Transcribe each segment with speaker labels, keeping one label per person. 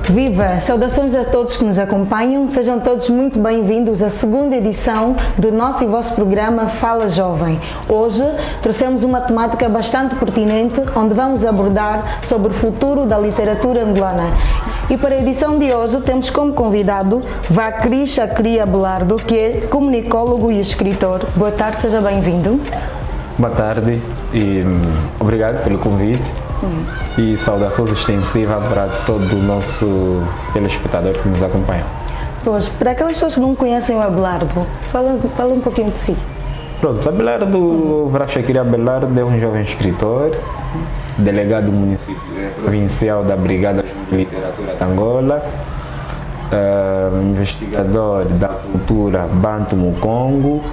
Speaker 1: Viva! Saudações a todos que nos acompanham, sejam todos muito bem-vindos à segunda edição do nosso e vosso programa Fala Jovem. Hoje trouxemos uma temática bastante pertinente, onde vamos abordar sobre o futuro da literatura angolana. E para a edição de hoje temos como convidado Vacri Chakri Abelardo, que é comunicólogo e escritor. Boa tarde, seja bem-vindo.
Speaker 2: Boa tarde e obrigado pelo convite. E saudações extensiva para todo o nosso telespectador que nos acompanha.
Speaker 1: Pois, para aquelas pessoas que não conhecem o Abelardo, fala um pouquinho de si.
Speaker 2: Pronto, Abelardo, Vacri Chakri Abelardo é um jovem escritor, delegado provincial da Brigada de Literatura de Angola, investigador da cultura Banto Mukongo,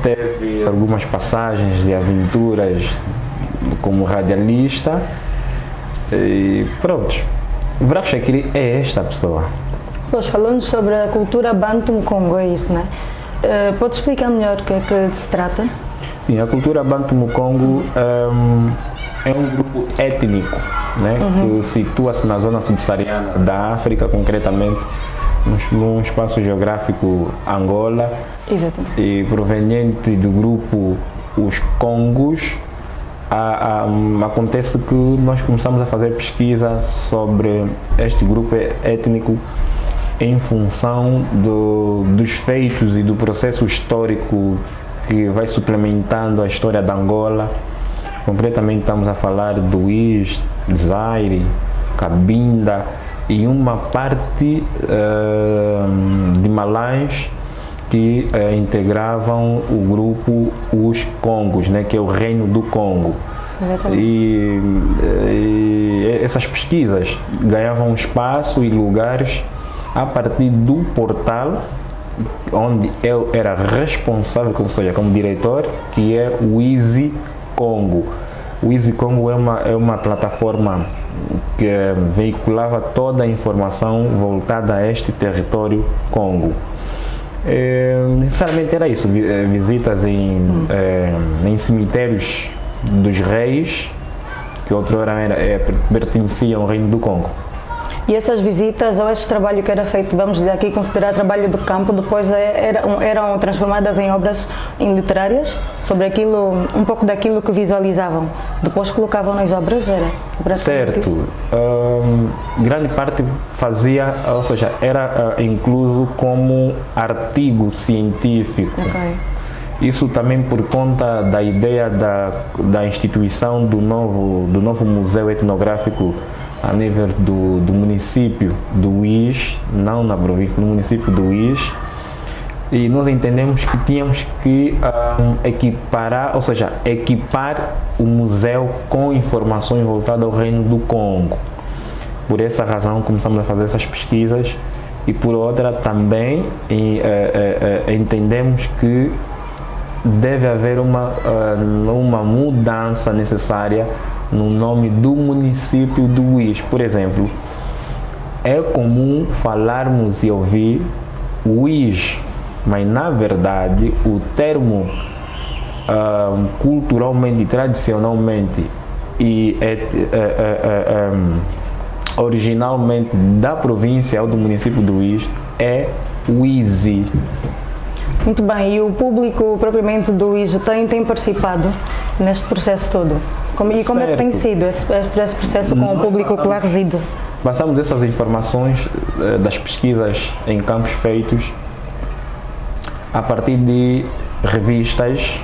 Speaker 2: teve algumas passagens de aventuras como radialista e pronto, Vacri Chakri é esta pessoa.
Speaker 1: Pois, falando sobre a cultura Banto Mukongo, é isso, né? Pode explicar melhor o que é que se trata?
Speaker 2: Sim, a cultura Banto Mukongo é um grupo étnico, né, que situa-se na zona subsaariana da África, concretamente num espaço geográfico Angola.
Speaker 1: Exatamente.
Speaker 2: E proveniente do grupo os Congos. Acontece que nós começamos a fazer pesquisa sobre este grupo étnico em função dos feitos e do processo histórico que vai suplementando a história da Angola. Concretamente estamos a falar do Uís, Zaire, Cabinda e uma parte de Malães que integravam o grupo os Congos, né, que é o Reino do Congo. E essas pesquisas ganhavam espaço e lugares a partir do portal onde eu era responsável, ou seja, como diretor, que é o Easy Congo. O Easy Congo é uma plataforma que veiculava toda a informação voltada a este território Congo. Necessariamente era isso, visitas em cemitérios dos reis, que outrora pertenciam ao Reino do Congo.
Speaker 1: E essas visitas ou esse trabalho que era feito, vamos dizer aqui, considerar trabalho do campo, depois eram transformadas em obras literárias, sobre aquilo, um pouco daquilo que visualizavam, depois colocavam nas obras, era
Speaker 2: certo. Grande parte fazia, ou seja, era incluso como artigo científico.
Speaker 1: Okay.
Speaker 2: Isso também por conta da ideia da instituição do novo museu etnográfico a nível do município do Uís, não na província, no município do Uís, e nós entendemos que tínhamos que equipar o museu com informações voltadas ao Reino do Congo. Por essa razão começamos a fazer essas pesquisas e por outra também entendemos que deve haver uma mudança necessária no nome do município do Uís. Por exemplo, é comum falarmos e ouvir Uís, mas na verdade o termo culturalmente, tradicionalmente e originalmente da província ou do município do Uís é Uízi.
Speaker 1: Muito bem, e o público propriamente do Uís tem participado neste processo todo? Como é que tem sido esse processo com o público que lá reside?
Speaker 2: Passamos essas informações das pesquisas em campos feitos a partir de revistas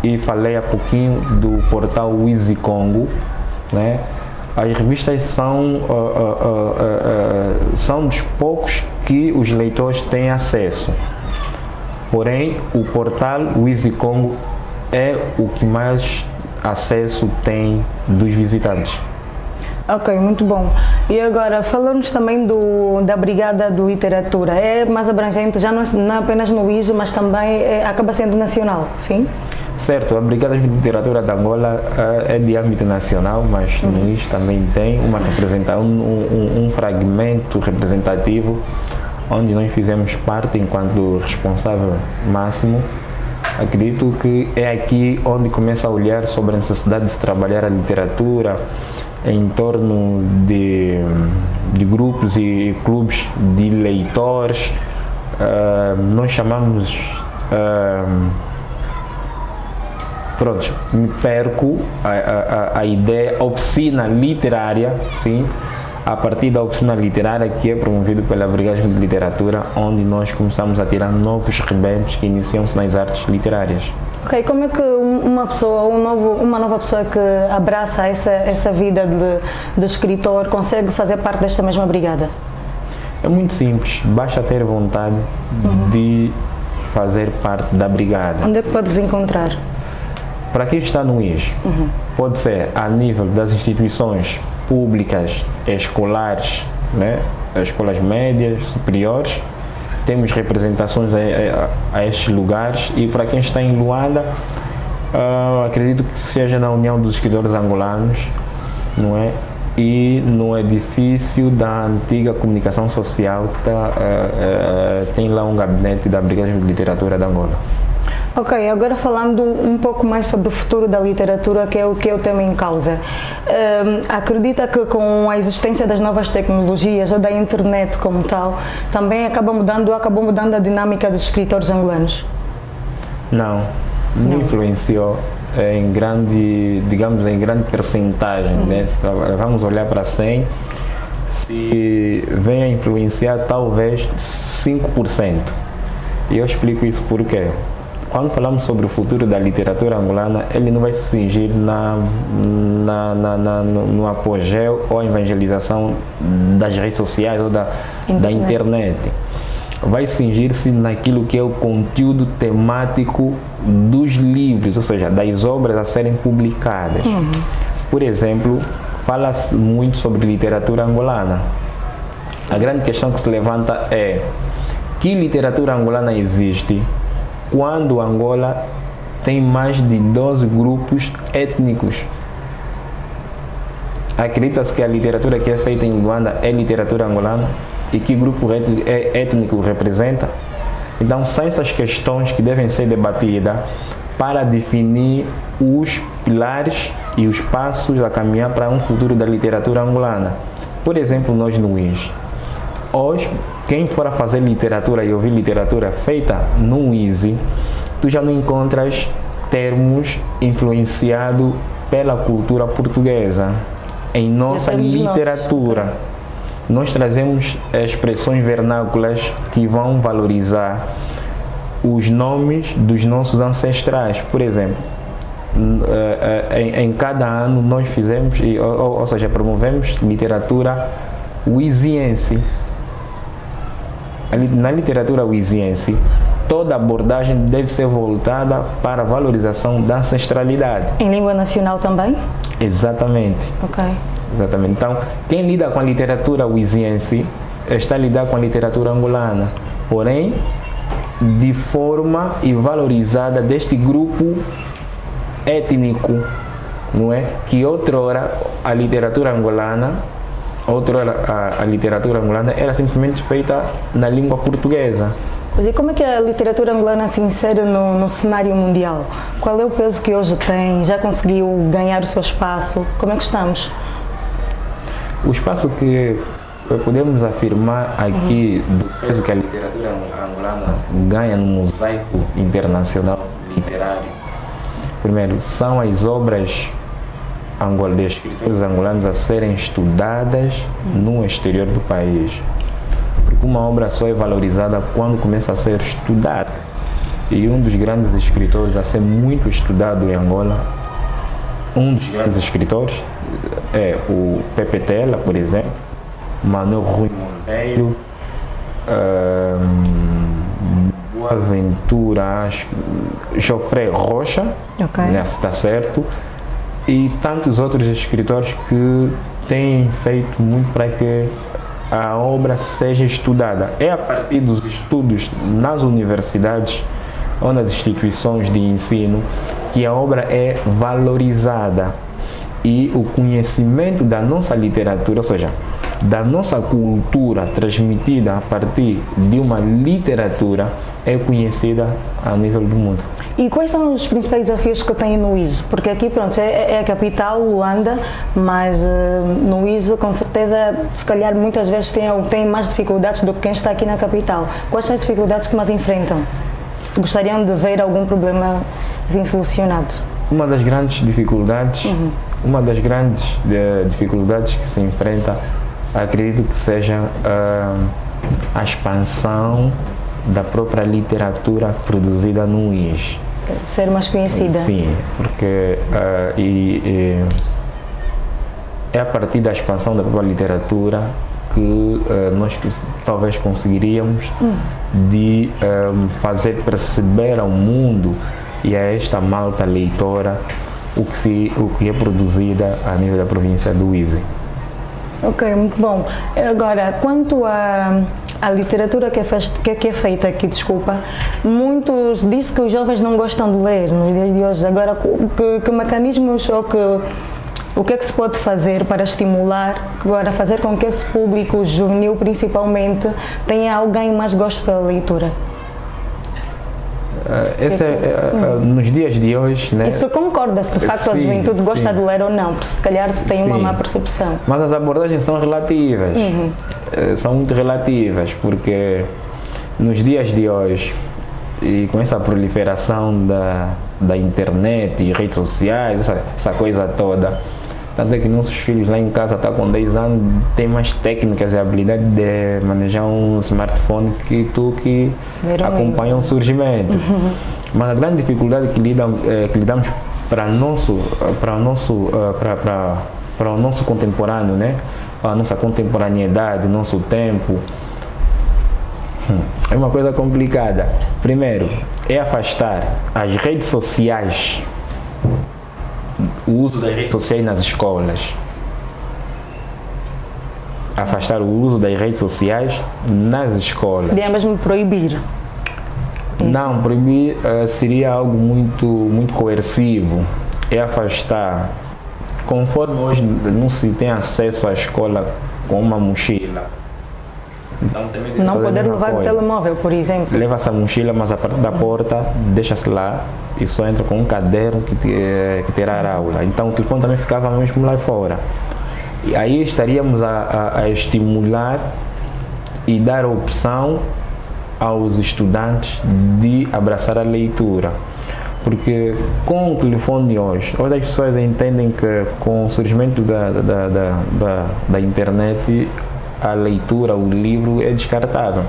Speaker 2: e falei há pouquinho do portal Easy Congo, né? As revistas são dos poucos que os leitores têm acesso. Porém, o portal Easy Congo é o que mais acesso tem dos visitantes.
Speaker 1: Ok, muito bom. E agora, falamos também da Brigada de Literatura. É mais abrangente, já não apenas no Uís, mas também acaba sendo nacional, sim?
Speaker 2: Certo, a Brigada de Literatura de Angola é de âmbito nacional, mas no Uís também tem um fragmento representativo onde nós fizemos parte enquanto responsável máximo. Acredito que é aqui onde começa a olhar sobre a necessidade de se trabalhar a literatura em torno de grupos e clubes de leitores. Nós chamamos, pronto, me perco a ideia, oficina literária, sim, a partir da oficina literária que é promovida pela Brigada de Literatura, onde nós começamos a tirar novos rebentos que iniciam-se nas artes literárias.
Speaker 1: Ok, como é que uma pessoa, uma nova pessoa que abraça essa vida de escritor consegue fazer parte desta mesma brigada?
Speaker 2: É muito simples, basta ter vontade de fazer parte da brigada.
Speaker 1: Onde é que podes encontrar?
Speaker 2: Para quem está no IS, pode ser a nível das instituições públicas, escolares, né? As escolas médias, superiores. Temos representações a estes lugares, e para quem está em Luanda, acredito que seja na União dos Escritores Angolanos, não é? E no edifício da antiga comunicação social, tem lá um gabinete da Brigada de Literatura de Angola.
Speaker 1: Ok, agora falando um pouco mais sobre o futuro da literatura, que é o tema em causa. Acredita que com a existência das novas tecnologias ou da internet como tal, também acabou mudando a dinâmica dos escritores angolanos?
Speaker 2: Não influenciou em grande, digamos, em grande percentagem, né? Vamos olhar para 100, se vem a influenciar talvez 5%. E eu explico isso por quê. Quando falamos sobre o futuro da literatura angolana, ele não vai se cingir no apogeu ou evangelização das redes sociais ou da internet. Vai cingir-se naquilo que é o conteúdo temático dos livros, ou seja, das obras a serem publicadas. Por exemplo, fala-se muito sobre literatura angolana. A grande questão que se levanta é: que literatura angolana existe quando Angola tem mais de 12 grupos étnicos? Acredita-se que a literatura que é feita em Luanda é literatura angolana? E que grupo étnico representa? Então, são essas questões que devem ser debatidas para definir os pilares e os passos a caminhar para um futuro da literatura angolana. Por exemplo, nós no IS. Hoje, quem for a fazer literatura e ouvir literatura feita no ISE, tu já não encontras termos influenciados pela cultura portuguesa em nossa literatura. Nós trazemos expressões vernáculas que vão valorizar os nomes dos nossos ancestrais. Por exemplo, em cada ano nós fizemos, ou seja, promovemos literatura uiziense. Na literatura uiziense, toda abordagem deve ser voltada para a valorização da ancestralidade.
Speaker 1: Em língua nacional também?
Speaker 2: Exatamente.
Speaker 1: Ok.
Speaker 2: Exatamente. Então, quem lida com a literatura uiziense está a lidar com a literatura angolana, porém, de forma e valorizada deste grupo étnico, não é? Que outrora a literatura angolana era simplesmente feita na língua portuguesa.
Speaker 1: E como é que a literatura angolana se insere no cenário mundial? Qual é o peso que hoje tem? Já conseguiu ganhar o seu espaço? Como é que estamos?
Speaker 2: O espaço que podemos afirmar aqui do peso que a literatura angolana ganha no mosaico internacional literário, primeiro, são as obras de escritores angolanos a serem estudadas no exterior do país. Porque uma obra só é valorizada quando começa a ser estudada. E um dos grandes escritores a ser muito estudado em Angola, um dos grandes escritores é o Pepe Tela, por exemplo, Manuel Rui Monteiro, Boaventura, Jofré Rocha, né, está certo, e tantos outros escritores que têm feito muito para que a obra seja estudada. É a partir dos estudos nas universidades ou nas instituições de ensino que a obra é valorizada e o conhecimento da nossa literatura, ou seja, da nossa cultura transmitida a partir de uma literatura é conhecida a nível do mundo.
Speaker 1: E quais são os principais desafios que têm no ISO? Porque aqui, pronto, é a capital, Luanda, mas no ISO, com certeza, se calhar muitas vezes tem mais dificuldades do que quem está aqui na capital. Quais são as dificuldades que mais enfrentam? Gostariam de ver algum problema assim solucionado?
Speaker 2: Uma das grandes dificuldades, que se enfrenta, acredito que seja a expansão da própria literatura produzida no IS.
Speaker 1: Ser mais conhecida.
Speaker 2: Sim, porque é a partir da expansão da própria literatura que nós talvez conseguiríamos de fazer perceber ao mundo e a esta malta leitora o que é produzida a nível da província do Ize.
Speaker 1: Ok, muito bom. Agora, quanto à literatura que é feita aqui, desculpa, muitos dizem que os jovens não gostam de ler nos dias de hoje. Agora, que mecanismos ou o que é que se pode fazer para estimular, para fazer com que esse público juvenil, principalmente, tenha alguém mais gosto pela leitura?
Speaker 2: Nos dias de hoje, né?
Speaker 1: Isso concorda-se, de facto, a juventude gosta de ler ou não, porque se calhar se tem uma má percepção.
Speaker 2: Mas as abordagens são relativas, são muito relativas, porque nos dias de hoje, e com essa proliferação da internet e redes sociais, essa coisa toda, tanto é que nossos filhos lá em casa estão com 10 anos, têm mais técnicas e habilidade de manejar um smartphone que tu que acompanha o surgimento. Mas a grande dificuldade que lidamos para o nosso contemporâneo, né? A nossa contemporaneidade, o nosso tempo, é uma coisa complicada. Primeiro, é afastar as redes sociais, o uso das redes sociais nas escolas. Afastar o uso das redes sociais nas escolas.
Speaker 1: Seria mesmo proibir?
Speaker 2: Não, proibir seria algo muito coercivo. É afastar. Conforme hoje não se tem acesso à escola com uma mochila, então,
Speaker 1: não poder levar o telemóvel, por exemplo.
Speaker 2: Leva essa mochila, mas a partir da porta deixa-se lá e só entra com um caderno que terá a aula. Então o telefone também ficava mesmo lá fora. E aí estaríamos a estimular e dar a opção aos estudantes de abraçar a leitura. Porque com o telefone de hoje as pessoas entendem que com o surgimento da internet, a leitura, o livro é descartável.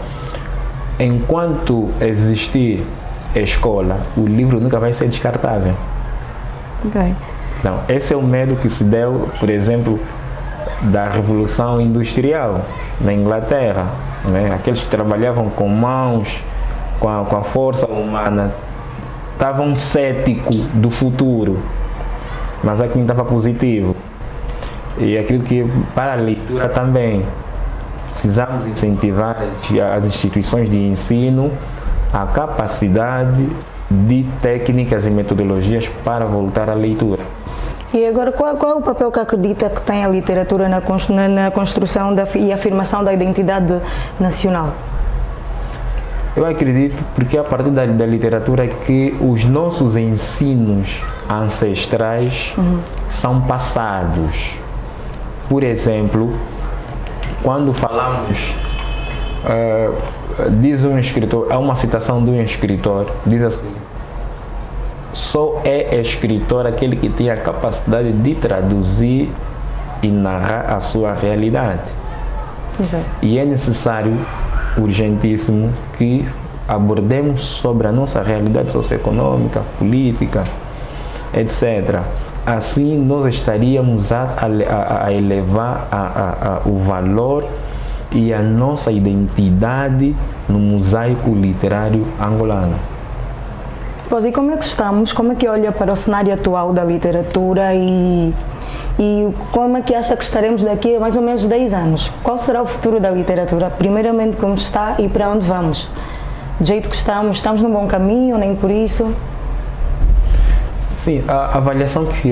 Speaker 2: Enquanto existir a escola, o livro nunca vai ser descartável.
Speaker 1: Okay.
Speaker 2: Então, esse é o medo que se deu, por exemplo, da Revolução Industrial na Inglaterra, né? Aqueles que trabalhavam com mãos, com a força humana, estavam céticos do futuro, mas aqui estava positivo. E acredito que para a leitura também precisamos incentivar as instituições de ensino a capacidade de técnicas e metodologias para voltar à leitura.
Speaker 1: E agora, qual é o papel que acredita que tem a literatura na construção e afirmação da identidade nacional?
Speaker 2: Eu acredito porque é a partir da literatura que os nossos ensinos ancestrais são passados. Por exemplo, quando falamos, diz um escritor, há uma citação de um escritor, diz assim: só é escritor aquele que tem a capacidade de traduzir e narrar a sua realidade.
Speaker 1: Exato.
Speaker 2: E é necessário, urgentíssimo, que abordemos sobre a nossa realidade socioeconômica, política, etc. Assim nós estaríamos a elevar o valor e a nossa identidade no mosaico literário angolano.
Speaker 1: Pois, e como é que estamos? Como é que olha para o cenário atual da literatura e como é que acha que estaremos daqui a mais ou menos 10 anos? Qual será o futuro da literatura? Primeiramente, como está e para onde vamos? Do jeito que estamos num bom caminho, nem por isso?
Speaker 2: Sim, a avaliação que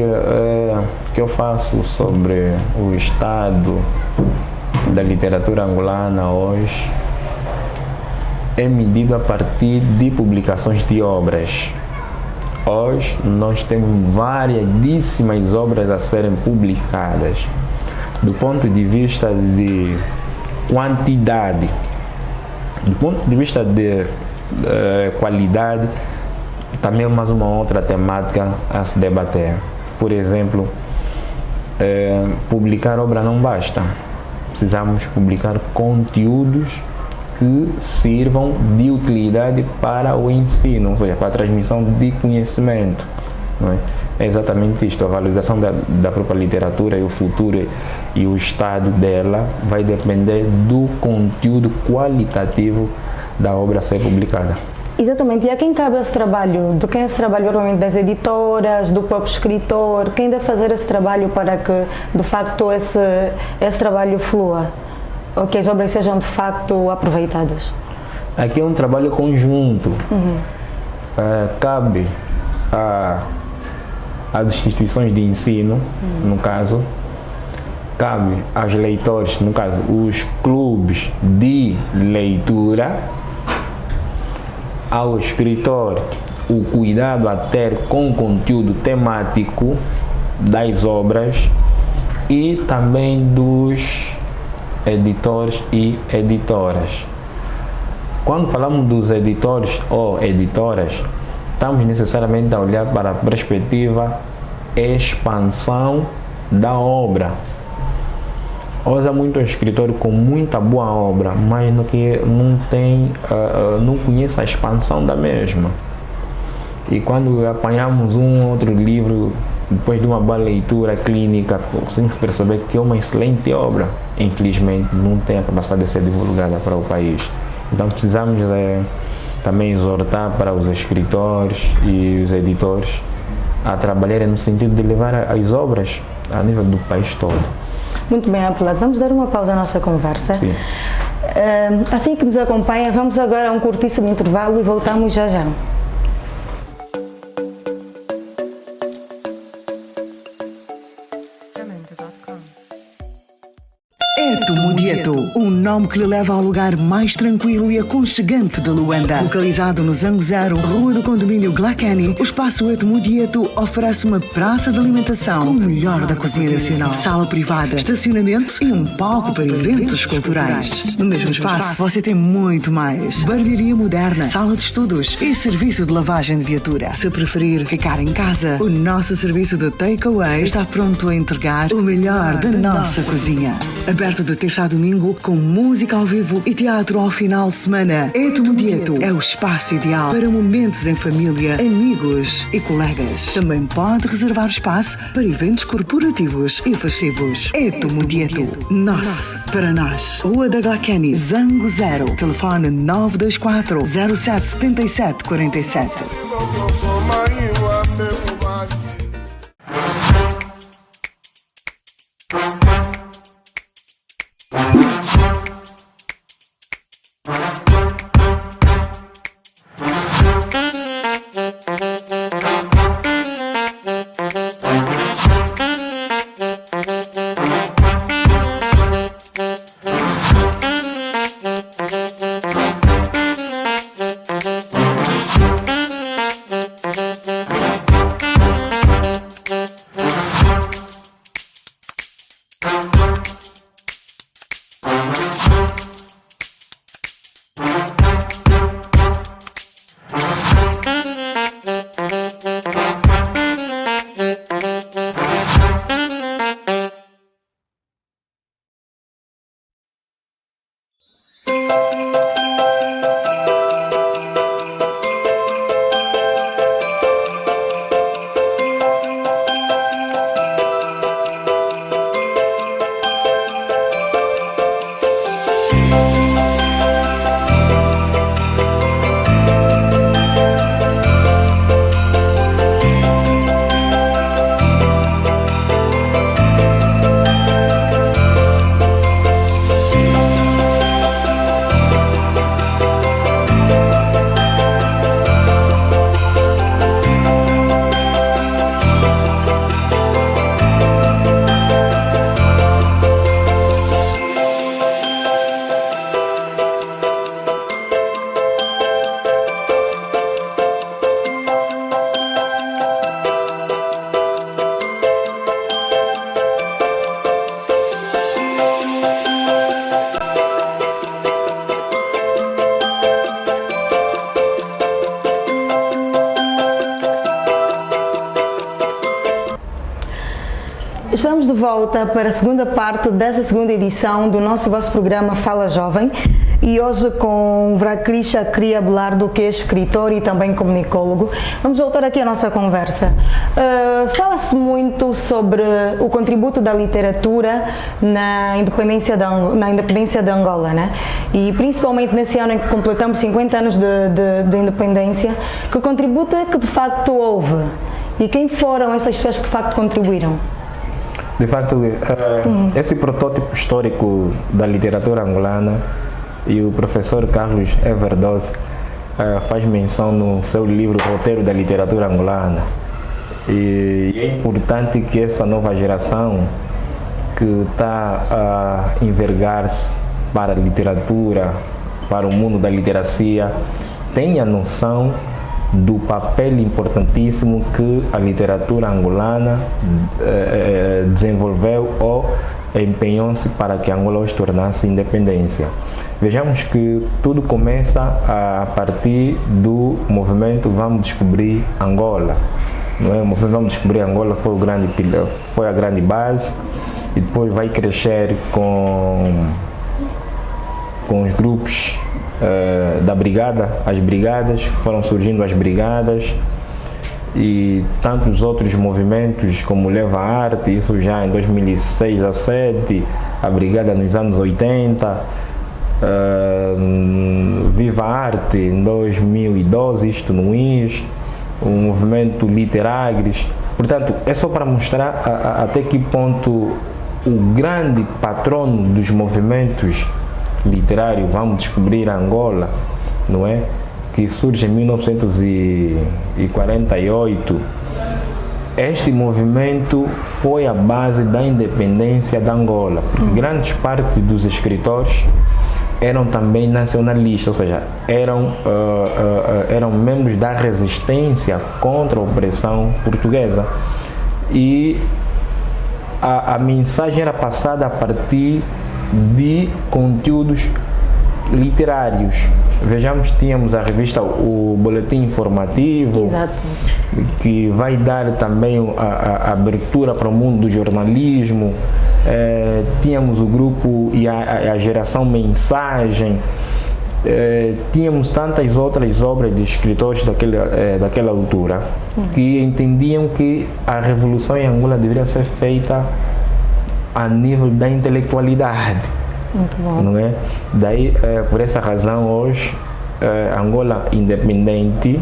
Speaker 2: eu faço sobre o estado da literatura angolana hoje é medido a partir de publicações de obras. hoje nós temos variedíssimas obras a serem publicadas. Do ponto de vista de quantidade, do ponto de vista de qualidade, também é mais uma outra temática a se debater. Por exemplo, publicar obra não basta. Precisamos publicar conteúdos que sirvam de utilidade para o ensino, ou seja, para a transmissão de conhecimento. Não é? É exatamente isto, a valorização da própria literatura e o futuro e o estado dela vai depender do conteúdo qualitativo da obra a ser publicada.
Speaker 1: Exatamente, e a quem cabe esse trabalho? De quem é esse trabalho? Provavelmente das editoras, do próprio escritor? Quem deve fazer esse trabalho para que, de facto, esse trabalho flua? Ou que as obras sejam, de facto, aproveitadas?
Speaker 2: Aqui é um trabalho conjunto. Cabe às instituições de ensino, no caso, cabe aos leitores, no caso, os clubes de leitura, ao escritor o cuidado a ter com o conteúdo temático das obras e também dos editores e editoras. Quando falamos dos editores ou editoras, estamos necessariamente a olhar para a perspectiva expansão da obra. Hoje há muito escritor com muita boa obra, mas não conhece a expansão da mesma. E quando apanhamos um outro livro, depois de uma boa leitura clínica, conseguimos perceber que é uma excelente obra. Infelizmente, não tem a capacidade de ser divulgada para o país. Então precisamos também exortar para os escritores e os editores a trabalharem no sentido de levar as obras a nível do país todo.
Speaker 1: Muito bem, Apolado. Vamos dar uma pausa à nossa conversa.
Speaker 2: Sim.
Speaker 1: Assim que nos acompanha, vamos agora a um curtíssimo intervalo e voltamos já já.
Speaker 3: Etomodieto, um nome que lhe leva ao lugar mais tranquilo e aconchegante de Luanda. Localizado no Zango Zero, rua do condomínio Glacani, o espaço Etomodieto oferece uma praça de alimentação com o melhor da cozinha nacional, sala privada, estacionamento e um palco para eventos culturais. No mesmo espaço, você tem muito mais: barbearia moderna, sala de estudos e serviço de lavagem de viatura. Se preferir ficar em casa, o nosso serviço de takeaway está pronto a entregar o melhor da nossa cozinha. Aberto de terça a domingo, com música ao vivo e teatro ao final de semana. Etomodieto é o espaço ideal para momentos em família, amigos e colegas. Também pode reservar espaço para eventos corporativos e festivos. Etomodieto, nosso para nós. Rua da Glacani, Zango Zero. Telefone 924 07 77 47.
Speaker 1: Estamos de volta para a segunda parte dessa segunda edição do nosso e vosso programa Fala Jovem, e hoje com Vracrisha Cria Abelardo, que é escritor e também comunicólogo. Vamos voltar aqui à nossa conversa. Fala-se muito sobre o contributo da literatura na independência de Angola, né? E principalmente nesse ano em que completamos 50 anos de independência, que contributo é que de facto houve? E quem foram essas pessoas que de facto contribuíram?
Speaker 2: De facto, esse protótipo histórico da literatura angolana, e o professor Carlos Everdoze faz menção no seu livro Roteiro da Literatura Angolana. E é importante que essa nova geração que está a envergar-se para a literatura, para o mundo da literacia, tenha noção do papel importantíssimo que a literatura angolana desenvolveu ou empenhou-se para que Angola hoje tornasse independência. Vejamos que tudo começa a partir do movimento Vamos Descobrir Angola. Não é? O movimento Vamos Descobrir Angola foi a grande base, e depois vai crescer com os grupos da brigada, as brigadas, foram surgindo as brigadas e tantos outros movimentos como Leva Arte, isso já em 2006 a 2007, a brigada nos anos 80, Viva Arte em 2012, isto no INS, o movimento Literagres. Portanto, é só para mostrar até que ponto o grande patrono dos movimentos literários Vamos Descobrir Angola, não é? Que surge em 1948. Este movimento foi a base da independência da Angola, porque grande parte dos escritores eram também nacionalistas, ou seja, eram membros da resistência contra a opressão portuguesa. E a mensagem era passada a partir de conteúdos literários. Vejamos, tínhamos a revista O Boletim Informativo.
Speaker 1: Exato.
Speaker 2: Que vai dar também a abertura para o mundo do jornalismo. Tínhamos o grupo e a geração Mensagem. Tínhamos tantas outras obras de escritores daquela altura que entendiam que a revolução em Angola deveria ser feita a nível da intelectualidade.
Speaker 1: Muito bom.
Speaker 2: Não é? Daí, por essa razão, hoje, Angola independente,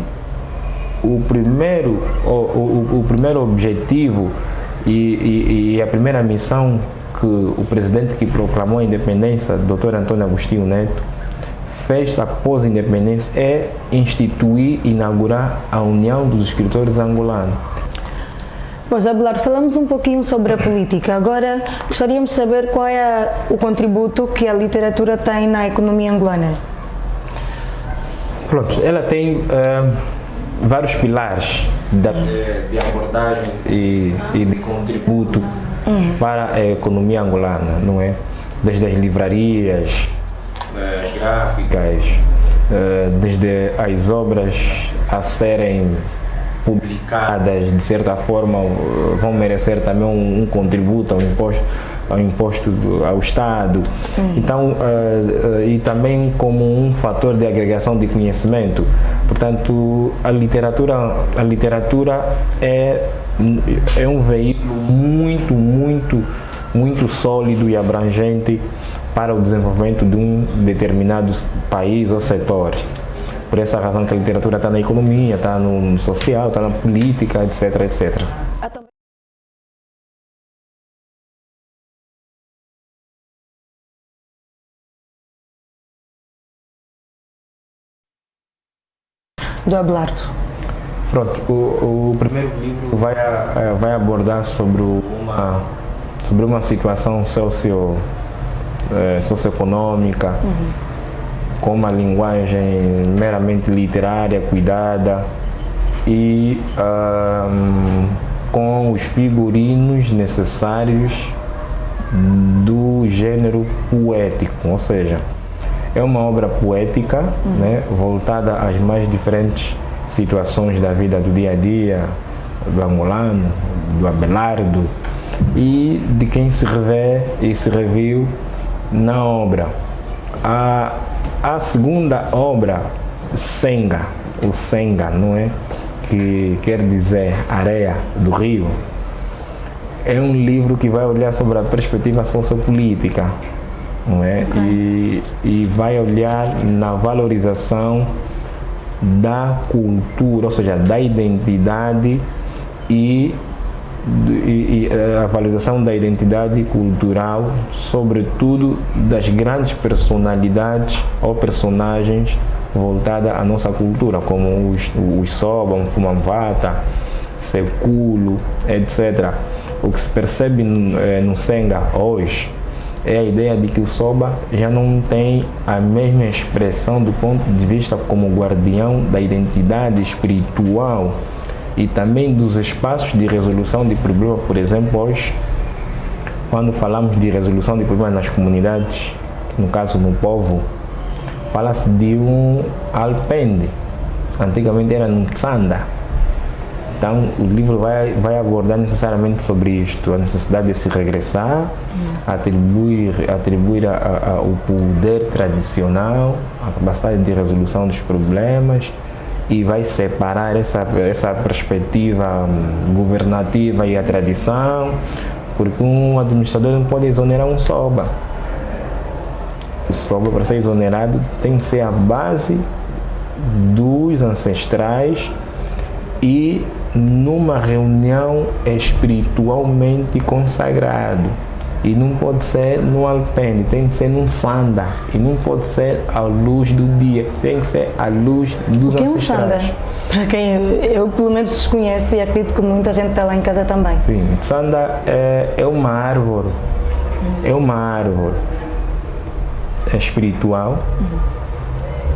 Speaker 2: o primeiro objetivo e a primeira missão que o presidente que proclamou a independência, Dr. Antônio Agostinho Neto, fez após a independência é instituir e inaugurar a União dos Escritores Angolanos.
Speaker 1: Pois, Abelardo, falamos um pouquinho sobre a política. Agora, gostaríamos de saber qual é o contributo que a literatura tem na economia angolana.
Speaker 2: Pronto, ela tem vários pilares de abordagem e de contributo para a economia angolana, não é? Desde as livrarias, as gráficas, desde as obras a serem publicadas, de certa forma vão merecer também um contributo ao imposto ao Estado. Então, e também como um fator de agregação de conhecimento. Portanto, a literatura é um veículo muito sólido e abrangente para o desenvolvimento de um determinado país ou setor. Por essa razão que a literatura está na economia, está no social, está na política, etc, etc.
Speaker 1: Do Abelardo.
Speaker 2: Pronto, o primeiro livro vai abordar sobre uma situação socioeconômica, com uma linguagem meramente literária, cuidada, e com os figurinos necessários do gênero poético, ou seja, é uma obra poética, né, voltada às mais diferentes situações da vida do dia a dia, do angolano, do Abelardo, e de quem se revê e se reviu na obra. A segunda obra, Senga, o Senga, não é? Que quer dizer areia do rio, é um livro que vai olhar sobre a perspectiva sociopolítica, não é? Okay. E vai olhar na valorização da cultura, ou seja, da identidade e a valorização da identidade cultural, sobretudo das grandes personalidades ou personagens voltadas à nossa cultura, como os Soba, Mfumamvata, Sekulo, etc. O que se percebe no Senga hoje é a ideia de que o Soba já não tem a mesma expressão do ponto de vista como guardião da identidade espiritual e também dos espaços de resolução de problemas. Por exemplo, hoje, quando falamos de resolução de problemas nas comunidades, no caso no povo, fala-se de um alpende, antigamente era um tsanda. Então o livro vai abordar necessariamente sobre isto, a necessidade de se regressar, atribuir o poder tradicional, a capacidade de resolução dos problemas, e vai separar essa perspectiva governativa e a tradição, porque um administrador não pode exonerar um Soba. O Soba, para ser exonerado, tem que ser a base dos ancestrais e numa reunião espiritualmente consagrado. E não pode ser no alpende, tem que ser num sanda. E não pode ser à luz do dia, tem que ser à luz dos ancestrais. O que é um sanda?
Speaker 1: Para quem eu pelo menos desconheço e acredito que muita gente está lá em casa também.
Speaker 2: Sim, sanda é uma árvore. É uma árvore espiritual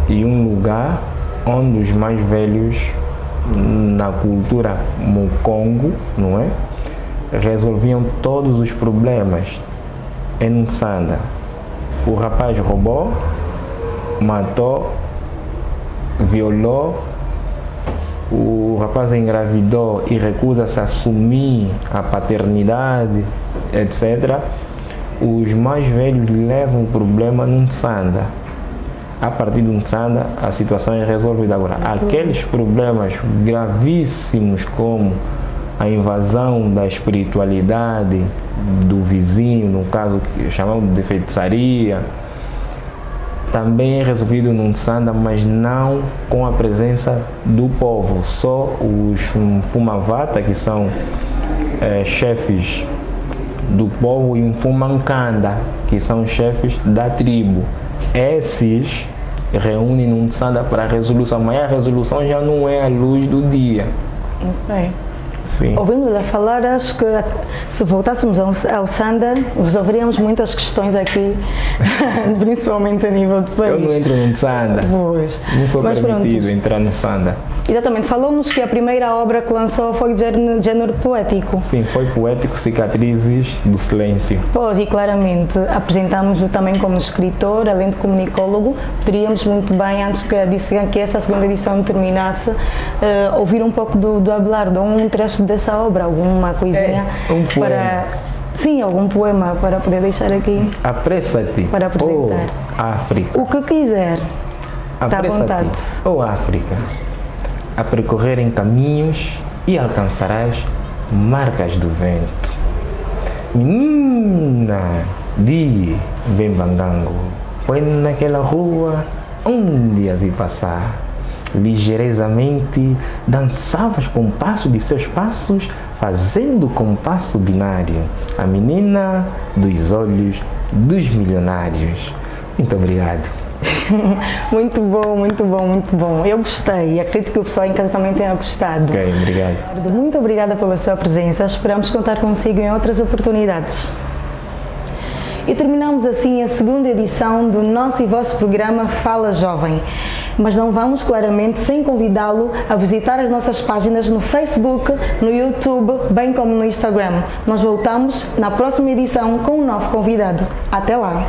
Speaker 2: e um lugar onde os mais velhos na cultura Mukongo, não é? Resolviam todos os problemas em Sanda. O rapaz roubou, matou, violou, o rapaz engravidou e recusa-se a assumir a paternidade, etc. Os mais velhos levam o problema num Sanda. A partir de um Sanda, a situação é resolvida. Agora, aqueles problemas gravíssimos como a invasão da espiritualidade do vizinho, no caso que chamamos de feitiçaria, também é resolvido num Sanda, mas não com a presença do povo. Só os Mfumavata, que são chefes do povo, e Mfumankanda, que são chefes da tribo. Esses reúnem num Sanda para a resolução, mas a resolução já não é à luz do dia.
Speaker 1: Okay. Ouvindo-lhe falar, acho que se voltássemos ao Sanda, resolveríamos muitas questões aqui, principalmente a nível do país.
Speaker 2: Eu não entro no Sanda, não sou permitido entrar no Sanda.
Speaker 1: Exatamente, falou-nos que a primeira obra que lançou foi de género poético.
Speaker 2: Sim, foi poético, Cicatrizes do Silêncio.
Speaker 1: Pois, e claramente apresentámos-o também como escritor, além de comunicólogo. Poderíamos muito bem, antes que essa segunda edição terminasse, ouvir um pouco do Abelardo, um trecho dessa obra, alguma coisinha para... Sim, algum poema para poder deixar aqui.
Speaker 2: Apressa-te,
Speaker 1: para apresentar.
Speaker 2: África.
Speaker 1: O que quiser. Está à vontade.
Speaker 2: África, a percorrer em caminhos e alcançarás marcas do vento. Menina de Bembangango, foi naquela rua onde a vi passar. Ligeiramente dançavas com o passo de seus passos, fazendo compasso binário, a menina dos olhos dos milionários. Muito obrigado.
Speaker 1: Muito bom, muito bom, muito bom. Eu gostei e acredito que o pessoal em casa também tenha gostado.
Speaker 2: Ok, obrigado.
Speaker 1: Muito obrigada pela sua presença. Esperamos contar consigo em outras oportunidades. E terminamos assim a segunda edição do nosso e vosso programa Fala Jovem. Mas não vamos claramente sem convidá-lo a visitar as nossas páginas no Facebook, no YouTube, bem como no Instagram. Nós voltamos na próxima edição com um novo convidado. Até lá!